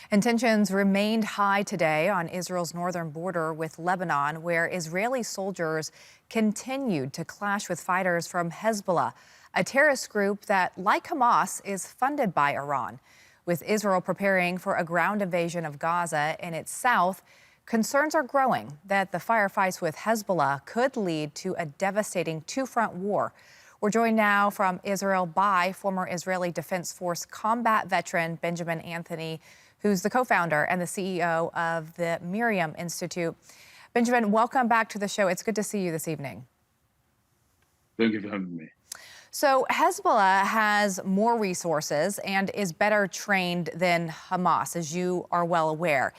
And tensions remained high today on Israel's northern border with Lebanon, where Israeli soldiers continued to clash with fighters from Hezbollah, a terrorist group that, like Hamas, is funded by Iran. With Israel preparing for a ground invasion of Gaza in its south, concerns are growing that the firefights with Hezbollah could lead to a devastating two-front war. We're joined now from Israel by former Israeli Defense Force combat veteran Benjamin Anthony, who's the co-founder and the CEO of the Miriam Institute. Benjamin, welcome back to the show. It's good to see you this evening. Thank you for having me. So Hezbollah has more resources and is better trained than Hamas, as you are well aware.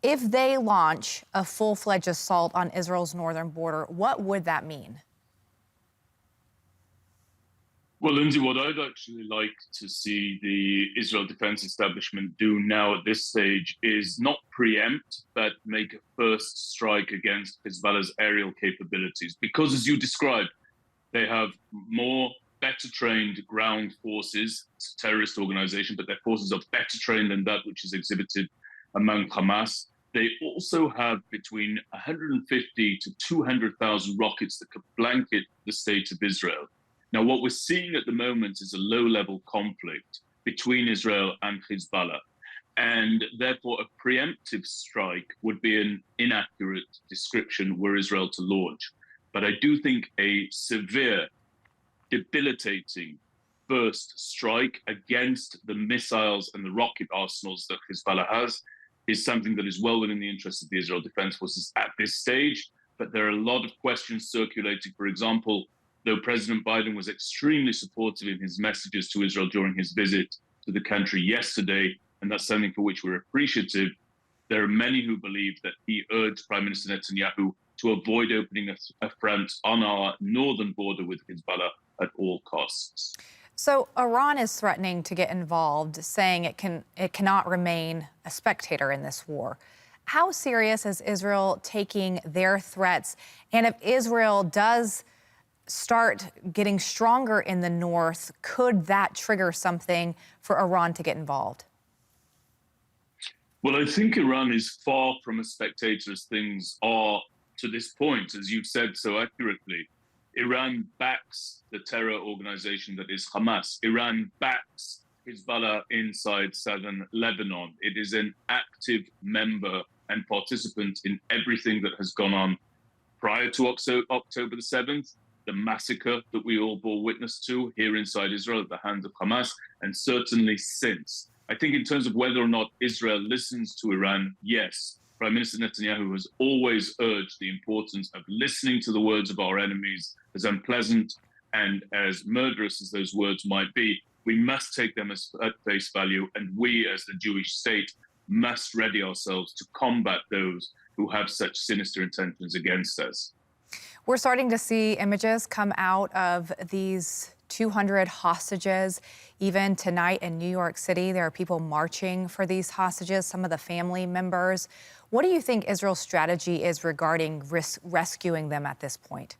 If they launch a full-fledged assault on Israel's northern border, what would that mean? Well, Lindsay, what I'd actually like to see the Israel defense establishment do now at this stage is not preempt, but make a first strike against Hezbollah's aerial capabilities. Because, as you described, they have better trained ground forces. It's a terrorist organization, but their forces are better trained than that which is exhibited among Hamas. They also have between 150 to 200,000 rockets that could blanket the state of Israel. Now, what we're seeing at the moment is a low-level conflict between Israel and Hezbollah, and therefore a preemptive strike would be an inaccurate description were Israel to launch. But I do think a severe, debilitating first strike against the missiles and the rocket arsenals that Hezbollah has is something that is well within the interests of the Israel Defense Forces at this stage. But there are a lot of questions circulating. For example, though President Biden was extremely supportive in his messages to Israel during his visit to the country yesterday, and that's something for which we're appreciative, there are many who believe that he urged Prime Minister Netanyahu to avoid opening a front on our northern border with Hezbollah at all costs. So Iran is threatening to get involved, saying it cannot remain a spectator in this war. How serious is Israel taking their threats? And if Israel does start getting stronger in the north, could that trigger something for Iran to get involved? Well, I think Iran is far from a spectator as things are to this point, as you've said so accurately. Iran backs the terror organization that is Hamas. Iran backs Hezbollah inside southern Lebanon. It is an active member and participant in everything that has gone on prior to October the 7th, the massacre that we all bore witness to here inside Israel at the hands of Hamas, and certainly since. I think in terms of whether or not Israel listens to Iran, yes. Prime Minister Netanyahu has always urged the importance of listening to the words of our enemies, as unpleasant and as murderous as those words might be. We must take them at face value, and we as the Jewish state must ready ourselves to combat those who have such sinister intentions against us. We're starting to see images come out of these 200 hostages. Even tonight in New York City, there are people marching for these hostages, some of the family members. What do you think Israel's strategy is regarding rescuing them at this point?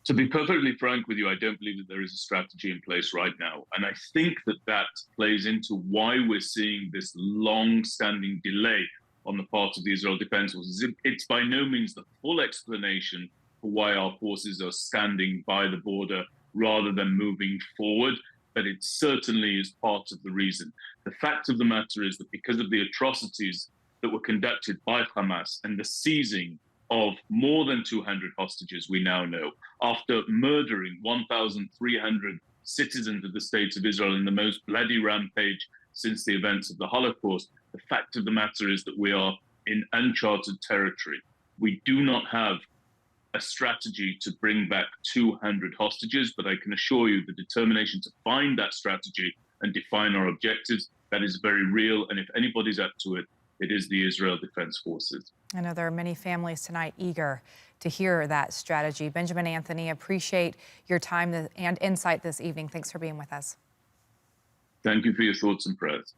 To be perfectly frank with you, I don't believe that there is a strategy in place right now. And I think that that plays into why we're seeing this long-standing delay on the part of the Israel Defense Forces. It's by no means the full explanation for why our forces are standing by the border rather than moving forward, but it certainly is part of the reason. The fact of the matter is that because of the atrocities that were conducted by Hamas and the seizing of more than 200 hostages, we now know, after murdering 1,300 citizens of the state of Israel in the most bloody rampage since the events of the Holocaust, the fact of the matter is that we are in uncharted territory. We do not have a strategy to bring back 200 hostages, but I can assure you the determination to find that strategy and define our objectives, that is very real. And if anybody's up to it, it is the Israel Defense Forces. I know there are many families tonight eager to hear that strategy. Benjamin Anthony, appreciate your time and insight this evening. Thanks for being with us. Thank you for your thoughts and prayers.